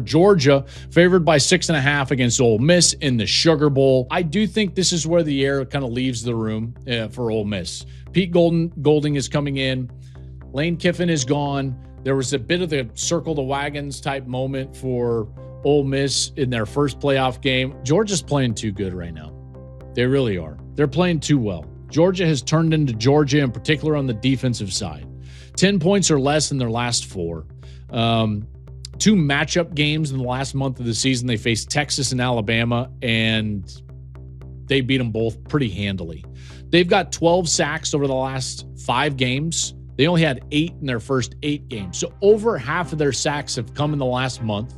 Georgia, favored by 6.5 against Ole Miss in the Sugar Bowl. I do think this is where the air kind of leaves the room for Ole Miss. Pete Golding is coming in. Lane Kiffin is gone. There was a bit of the circle the wagons type moment for Ole Miss in their first playoff game. Georgia's playing too good right now. They really are. They're playing too well. Georgia has turned into Georgia, in particular on the defensive side. 10 points or less in their last 4. 2 matchup games in the last month of the season. They faced Texas and Alabama, and they beat them both pretty handily. They've got 12 sacks over the last 5 games. They only had 8 in their first 8 games. So over half of their sacks have come in the last month,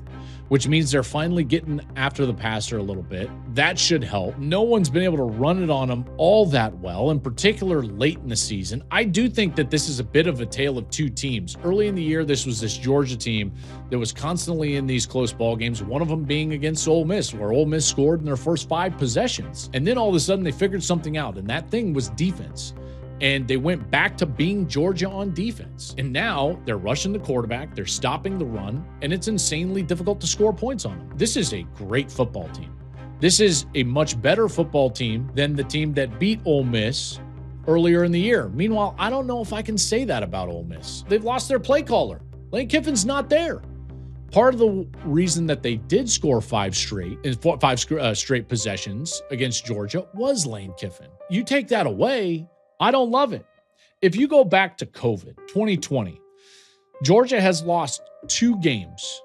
which means they're finally getting after the passer a little bit. That should help. No one's been able to run it on them all that well, in particular late in the season. I do think that this is a bit of a tale of 2 teams. Early in the year, this was this Georgia team that was constantly in these close ball games, one of them being against Ole Miss, where Ole Miss scored in their first 5 possessions. And then all of a sudden, they figured something out, and that thing was defense. And they went back to being Georgia on defense. And now they're rushing the quarterback, they're stopping the run, and it's insanely difficult to score points on them. This is a great football team. This is a much better football team than the team that beat Ole Miss earlier in the year. Meanwhile, I don't know if I can say that about Ole Miss. They've lost their play caller. Lane Kiffin's not there. Part of the reason that they did score 5 straight possessions against Georgia was Lane Kiffin. You take that away, I don't love it. If you go back to COVID 2020, Georgia has lost 2 games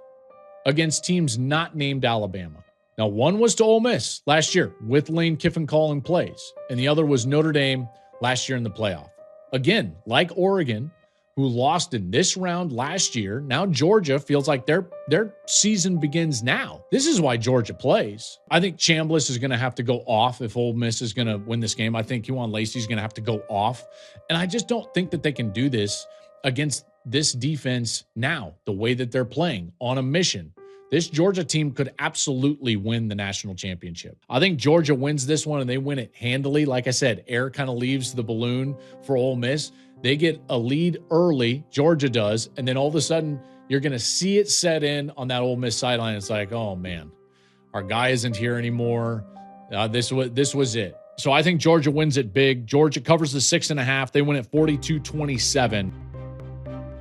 against teams not named Alabama. Now, one was to Ole Miss last year with Lane Kiffin calling plays, and the other was Notre Dame last year in the playoff. Again, like Oregon, who lost in this round last year, now Georgia feels like their season begins now. This is why Georgia plays. I think Chambliss is going to have to go off if Ole Miss is going to win this game. I think Juwan Lacey is going to have to go off. And I just don't think that they can do this against this defense now, the way that they're playing on a mission. This Georgia team could absolutely win the national championship. I think Georgia wins this one, and they win it handily. Like I said, air kind of leaves the balloon for Ole Miss. They get a lead early, Georgia does, and then all of a sudden, you're going to see it set in on that Ole Miss sideline. It's like, oh, man, our guy isn't here anymore. This was it. So I think Georgia wins it big. Georgia covers the 6.5. They win at 42-27.